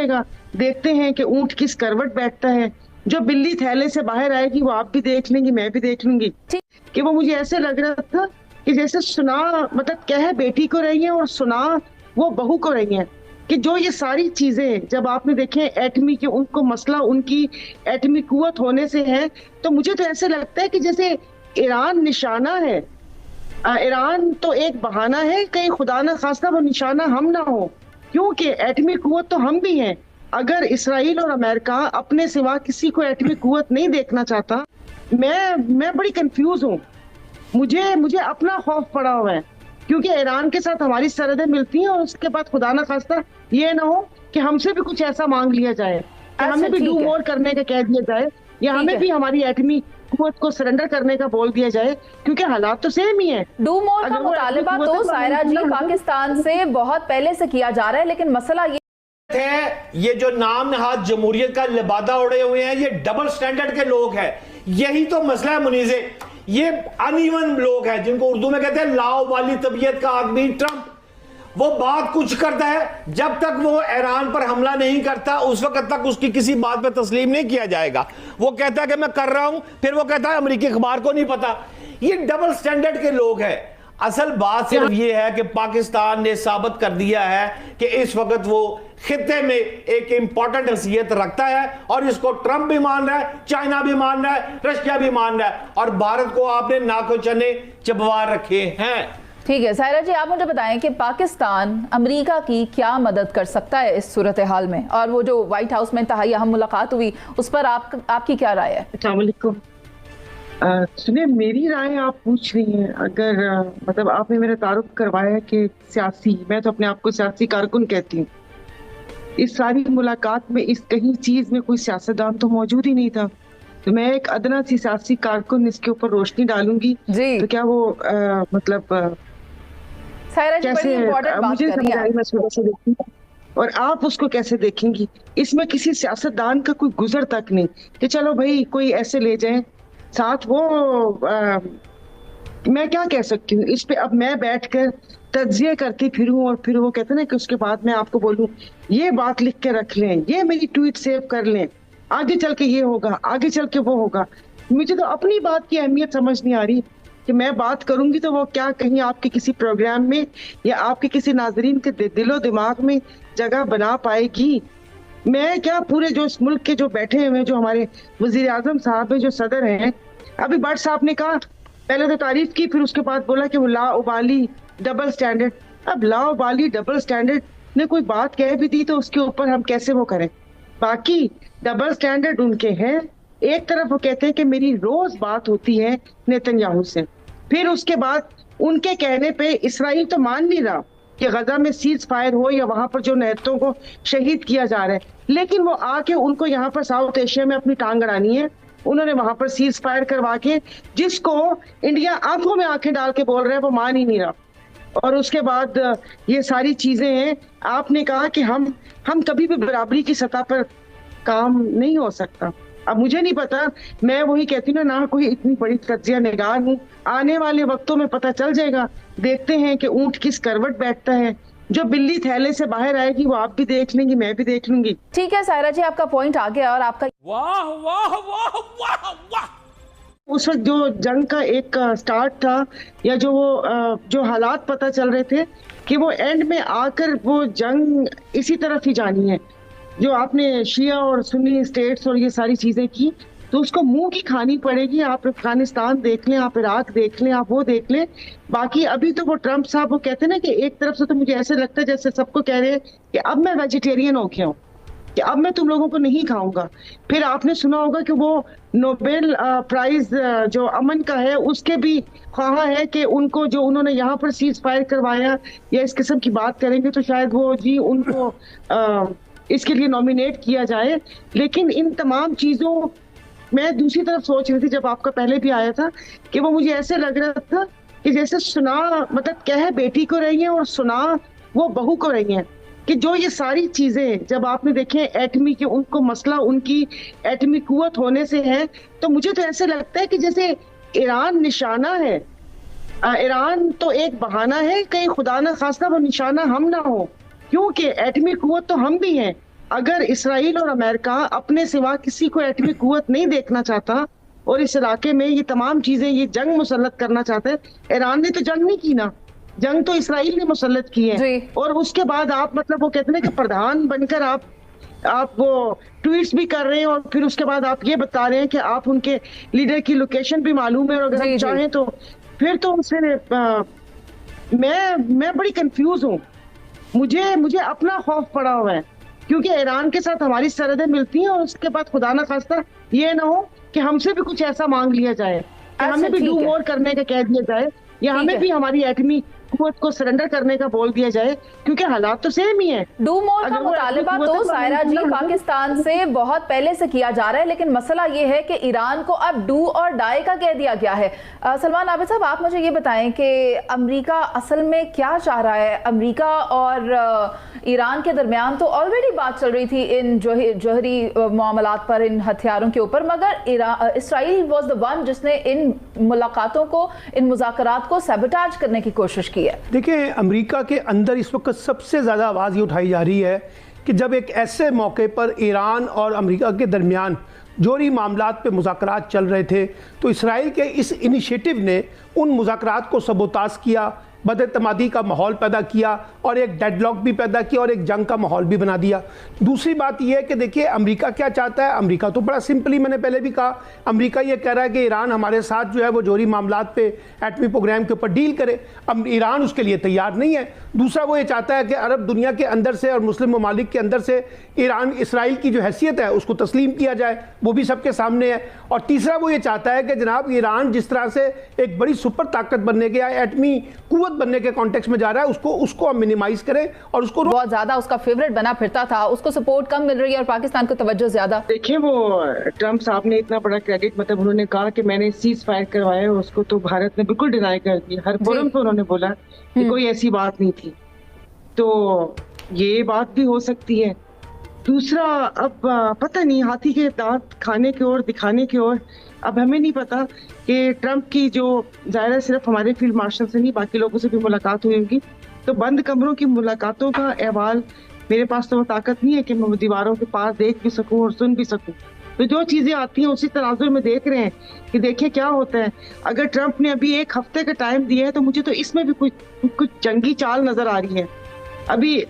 जाएगा, देखते हैं कि ऊंट किस करवट बैठता है। जो बिल्ली थैले से बाहर आएगी वो आप भी देख लेंगी, मैं भी देख लूंगी। कि वो मुझे ऐसे लग रहा था कि जैसे सुना मतलब कह बेटी को रही है और सुना वो बहू को रही है। कि जो ये सारी चीजें जब आपने देखे एटमी की उनको मसला उनकी एटमी कुव्वत होने से है, तो मुझे तो ऐसे लगता है कि जैसे ईरान निशाना है। ईरान तो एक बहाना है, कहीं खुदा ना खास्ता वो निशाना हम ना हो, क्योंकि एटमी कुव्वत तो हम भी हैं। अगर इसराइल और अमेरिका अपने सिवा किसी को एटमी कुव्वत नहीं देखना चाहता, मैं बड़ी कंफ्यूज हूँ। मुझे मुझे अपना खौफ पड़ा हुआ है, क्योंकि ईरान के साथ हमारी सरहदें मिलती हैं और उसके बाद खुदा ना खास्ता ये ना हो कि हमसे भी कुछ ऐसा मांग लिया जाए कि हमें भी डू मोर करने का कह दिया जाए, या हमें भी हमारी एटमी कुव्वत को सरेंडर करने का बोल दिया जाए, क्योंकि हालात तो सेम ही है। डू मोर का मुतालबा तो सायरा जी पाकिस्तान से बहुत पहले से किया जा रहा है, लेकिन मसला ये है ये जो नाम नहाद जमहूरियत का लिबादा उड़े हुए हैं, ये डबल स्टैंडर्ड के लोग हैं। यही तो मसला है मुनीज़े, ये अनइवन लोग हैं जिनको उर्दू में कहते हैं लाओ वाली तबीयत का आदमी ट्रंप। वो बात कुछ करता है, जब तक वो ईरान पर हमला नहीं करता उस वक्त तक उसकी किसी बात पे तस्लीम नहीं किया जाएगा। वो कहता है कि मैं कर रहा हूं, फिर वो कहता है अमेरिकी अखबार को नहीं पता। ये डबल स्टैंडर्ड के लोग हैं। असल बात सिर्फ ये है कि पाकिस्तान ने साबित कर दिया है कि इस वक्त वो खित्ते में एक इंपॉर्टेंट हैसियत रखता है, और इसको ट्रंप भी मान रहा है, चाइना भी मान रहा है, रशिया भी मान रहा है, और भारत को आपने नाको चने चबवा रखे हैं। ठीक है सायरा जी, आप मुझे बताएं कि पाकिस्तान अमेरिका की क्या मदद कर सकता है इस सूरत हाल में, और वो जो व्हाइट हाउस में इंतहाई अहम मुलाकात हुई उस पर आपकी क्या राय है? अस्सलाम वालेकुम। सुनिए, मेरी राय आप पूछ रही हैं। अगर मतलब आपने मेरा तारुफ करवाया कि सियासी, मैं तो अपने आप को सियासी कारकुन कहती हूँ। इस सारी मुलाकात में इस कहीं चीज में कोई सियासतदान तो मौजूद ही नहीं था, तो मैं एक अदना सी सियासी कारकुन इसके ऊपर रोशनी डालूंगी तो क्या वो मतलब कैसे मुझे समझ आई मैं सुबह से देखूंगी और आप उसको कैसे देखेंगी? इसमें किसी सियासतदान का कोई गुजर तक नहीं कि चलो भाई कोई ऐसे ले जाए साथ। वो मैं क्या कह सकती हूँ इस पे? अब मैं बैठकर तज्जिया करती फिरूं और फिर वो कहते ना कि उसके बाद मैं आपको बोलूं ये बात लिख के रख लें, ये मेरी ट्वीट सेव कर लें, आगे चल के ये होगा, आगे चल के वो होगा। मुझे तो अपनी बात की अहमियत समझ नहीं आ रही कि मैं बात करूंगी तो वो क्या कहीं आपके किसी प्रोग्राम में या आपके किसी नाजरीन के दिलो दिमाग में जगह बना पाएगी। मैं क्या पूरे जो इस मुल्क के जो बैठे हुए जो हमारे वजीर आजम साहब है, जो सदर हैं, अभी भट्ट साहब ने कहा, पहले तो तारीफ की फिर उसके बाद बोला कि वो ला उबाली डबल स्टैंडर्ड। अब ला उबाली डबल स्टैंडर्ड ने कोई बात कह भी दी तो उसके ऊपर हम कैसे वो करें? बाकी डबल स्टैंडर्ड उनके हैं। एक तरफ वो कहते हैं कि मेरी रोज बात होती है नेतन्याहू से, फिर उसके बाद उनके कहने पे इसराइल तो मान नहीं रहा कि गजा में सीज फायर हो या वहां पर जो नेतों को शहीद किया जा रहा है, लेकिन वो आके उनको यहाँ पर साउथ एशिया में अपनी टांग अड़ानी है। उन्होंने वहां पर सीज फायर करवा के, जिसको इंडिया आंखों में आंखें डाल के बोल रहे हैं, वो मान ही नहीं रहा। और उसके बाद ये सारी चीजें हैं। आपने कहा कि हम कभी भी बराबरी की सतह पर काम नहीं हो सकता। अब मुझे नहीं पता, मैं वही कहती हूँ ना कोई इतनी बड़ी तज्जिया निगार हूँ। आने वाले वक्तों में पता चल जाएगा, देखते हैं कि ऊंट किस करवट बैठता है। जो बिल्ली थैले से बाहर आएगी वो आप भी देख लेंगी, मैं भी देख लूंगी। ठीक है सायरा जी, आपका पॉइंट आ गया। और आपका वाह वाह वाह वाह वाह। उस वक्त जो जंग का एक स्टार्ट था या जो वो जो हालात पता चल रहे थे कि वो एंड में आकर वो जंग इसी तरफ ही जानी है। जो आपने शिया और सुन्नी स्टेट्स और ये सारी चीजें की, तो उसको मुंह की खानी पड़ेगी। आप अफगानिस्तान देख लें, आप इराक देख लें, आप वो देख लें। बाकी अभी तो वो ट्रंप साहब वो कहते हैं ना कि एक तरफ से तो मुझे ऐसे लगता है जैसे सबको कह रहे हैं कि अब मैं वेजिटेरियन हो गया हूँ, कि अब मैं तुम लोगों को नहीं खाऊंगा। फिर आपने सुना होगा कि वो नोबेल प्राइज जो अमन का है उसके भी ख्वाह है कि उनको जो उन्होंने यहाँ पर सीज फायर करवाया या इस किस्म की बात करेंगे तो शायद वो जी उनको इसके लिए नॉमिनेट किया जाए। लेकिन इन तमाम चीजों मैं दूसरी तरफ सोच रही थी जब आपका पहले भी आया था कि वो मुझे ऐसे लग रहा था कि जैसे सुना मतलब कह बेटी को रही है और सुना वो बहू को रही है। कि जो ये सारी चीजें जब आपने देखे एटमी की उनको मसला उनकी एटमी कुव्वत होने से है, तो मुझे तो ऐसे लगता है कि जैसे ईरान निशाना है। ईरान तो एक बहाना है, कहीं खुदा ना खास्ता वो निशाना हम ना हो, क्योंकि एटमी कुव्वत तो हम भी हैं। अगर इसराइल और अमेरिका अपने सिवा किसी को एटमी कुव्वत नहीं देखना चाहता और इस इलाके में ये तमाम चीजें, ये जंग मुसल्लत करना चाहते हैं, ईरान ने तो जंग नहीं की ना, जंग तो इसराइल ने मुसल्लत की है। और उसके बाद आप मतलब वो कहते हैं कि प्रधान बनकर आप वो ट्वीट्स भी कर रहे हैं और फिर उसके बाद आप ये बता रहे हैं कि आप उनके लीडर की लोकेशन भी मालूम है और अगर हम चाहें तो फिर तो उनसे मैं बड़ी कंफ्यूज हूँ। मुझे अपना खौफ पड़ा हुआ है क्योंकि ईरान के साथ हमारी सरहदें मिलती हैं और उसके बाद खुदा ना खास्ता ये ना हो कि हमसे भी कुछ ऐसा मांग लिया जाए कि हमें भी डू मोर करने का कह दिया जाए या हमें भी हमारी एटमी कुव्वत को सरेंडर करने का बोल दिया जाए, क्योंकि हालात तो सेम ही है। डू मोर का मुतालबा तो सायरा जी पाकिस्तान से बहुत पहले से किया जा रहा है, लेकिन मसला ये है कि ईरान को अब डू और डाई का कह दिया गया है। सलमान आबिद साहब, आप मुझे ये बताएं कि अमेरिका असल में क्या चाह रहा है। अमेरिका और ईरान के दरमियान तो ऑलरेडी बात चल रही थी इन जौहरी मामलात पर, इन हथियारों के ऊपर, मगर इसराइल वाज द वन जिसने इन मुलाकातों को, इन मुज़ाकरात को सैबोटाज करने की कोशिश की है। देखिए, अमेरिका के अंदर इस वक्त सबसे ज़्यादा आवाज़ ये उठाई जा रही है कि जब एक ऐसे मौके पर ईरान और अमेरिका के दरमियान जौहरी मामलात पे मुज़ाकरात चल रहे थे तो इसराइल के इस इनिशिएटिव ने उन मुज़ाकरात को सबोताज किया, बदएतमादी का माहौल पैदा किया और एक डेडलॉक भी पैदा किया और एक जंग का माहौल भी बना दिया। दूसरी बात यह है कि देखिए अमेरिका क्या चाहता है। अमेरिका तो बड़ा सिंपली, मैंने पहले भी कहा, अमेरिका ये कह रहा है कि ईरान हमारे साथ जो है वो जौहरी मामलात पे एटमी प्रोग्राम के ऊपर डील करे। अब ईरान उसके लिए तैयार नहीं है। दूसरा, वो ये चाहता है कि अरब दुनिया के अंदर से और मुस्लिम ममालिक के अंदर से ईरान इसराइल की जो हैसियत है उसको तस्लीम किया जाए, वो भी सबके सामने है। और तीसरा, वो ये चाहता है कि जनाब ईरान जिस तरह से एक बड़ी सुपर ताकत बनने के या एटमी कुव्वत बनने के कॉन्टेक्स्ट में जा रहा है उसको हम मिनिमाइज करें और उसको बहुत ज्यादा उसका फेवरेट बना फिरता था, उसको सपोर्ट कम मिल रही है और पाकिस्तान को तवज्जो ज्यादा। देखिए, वो ट्रम्प साहब ने इतना बड़ा क्रेडिट, मतलब उन्होंने कहा कि मैंने सीज फायर करवाया, उसको तो भारत ने बिल्कुल डिनाई कर दिया। हर फोरम पे उन्होंने बोला कि कोई ऐसी बात नहीं थी। तो ये बात भी हो सकती है। दूसरा, अब पता नहीं हाथी के दांत खाने की ओर दिखाने की ओर, अब हमें नहीं पता कि ट्रम्प की जो जाहिर है सिर्फ हमारे फील्ड मार्शल से नहीं बाकी लोगों से भी मुलाकात हुई होगी, तो बंद कमरों की मुलाकातों का अहवाल मेरे पास तो वो ताकत नहीं है कि मैं दीवारों के पास देख भी सकूं और सुन भी सकूं। तो जो चीजें आती हैं उसी तनाजुर में देख रहे हैं कि देखिए क्या होता है। अगर ट्रम्प ने अभी 1 हफ्ते का टाइम दिया है तो मुझे तो इसमें भी कुछ जंगी चाल नजर आ रही है। अभी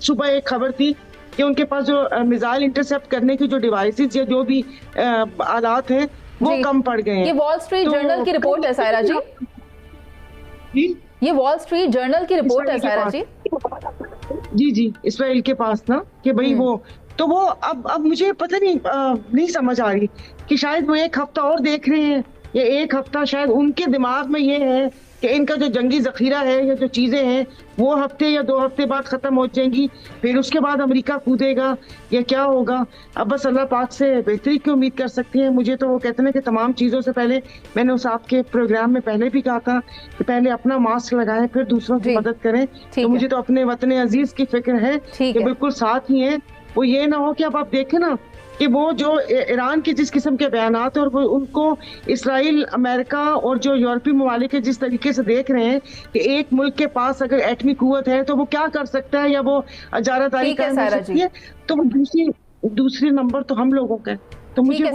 सुबह एक खबर थी कि उनके पास जो मिसाइल इंटरसेप्ट करने की जो डिवाइसेस या जो भी आलात हैं वो कम पड़ गए हैं। ये वॉल स्ट्रीट जर्नल की रिपोर्ट है सायरा जी। ये वॉल स्ट्रीट जर्नल की रिपोर्ट है सायरा जी। जी, इसराइल के पास ना कि भाई वो तो वो अब मुझे पता नहीं समझ आ रही कि शायद वो 1 हफ्ता और देख रहे हैं या 1 हफ्ता शायद उनके दिमाग में ये है कि इनका जो जंगी जखीरा है या जो चीजें हैं वो हफ्ते या 2 हफ्ते बाद खत्म हो जाएंगी, फिर उसके बाद अमेरिका कूदेगा या क्या होगा। अब बस अल्लाह पाक से बेहतरी की उम्मीद कर सकती है। मुझे तो वो कहते हैं कि तमाम चीजों से पहले, मैंने उस आपके प्रोग्राम में पहले भी कहा था कि पहले अपना मास्क लगाएं फिर दूसरों की मदद करें। तो मुझे तो अपने वतन अजीज की फिक्र है कि बिल्कुल साथ ही है। वो ये ना हो कि अब आप देखें ना कि वो जो ईरान के जिस किस्म के बयानात और वो उनको इसराइल, अमेरिका और जो यूरोपीय ममालिक है जिस तरीके से देख रहे हैं कि एक मुल्क के पास अगर एटमी कुव्वत है तो वो क्या कर सकता है या वो अजारादारी कर सकती है, तो वो दूसरी नंबर तो हम लोगों का है। तो मुझे ये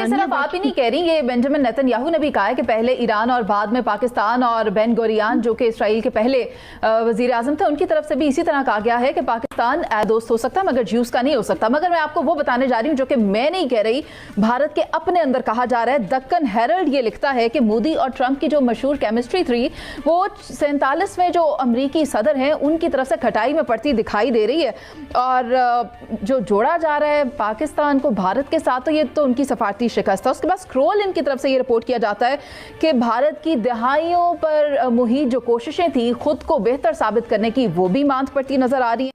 सिर्फ आप ही नहीं कह रही, ये बेंजामिन नेतन्याहू ने भी कहा है कि पहले ईरान और बाद में पाकिस्तान, और बेन गुरियन जो कि इसराइल के पहले वजीर आजम थे उनकी तरफ से भी इसी तरह कहा गया है कि पाकिस्तान दोस्त हो सकता है मगर ज्यूस का नहीं हो सकता। मगर मैं आपको वो बताने जा रही हूँ जो कि मैं नहीं कह रही, भारत के अपने अंदर कहा जा रहा है। दक्कन हेरल्ड ये लिखता है कि मोदी और ट्रंप की जो मशहूर केमिस्ट्री थी वो 47वें जो अमरीकी सदर हैं उनकी तरफ से खटाई में पड़ती दिखाई दे रही है। और जो जोड़ा जा रहा है पाकिस्तान को भारत के साथ, तो ये तो उनकी सफारती शिकस्त है। उसके बाद स्क्रोल इनकी तरफ से ये रिपोर्ट किया जाता है कि भारत की दहाइयों पर मुहित जो कोशिशें थी खुद को बेहतर साबित करने की, वो भी मांद पड़ती नजर आ रही है।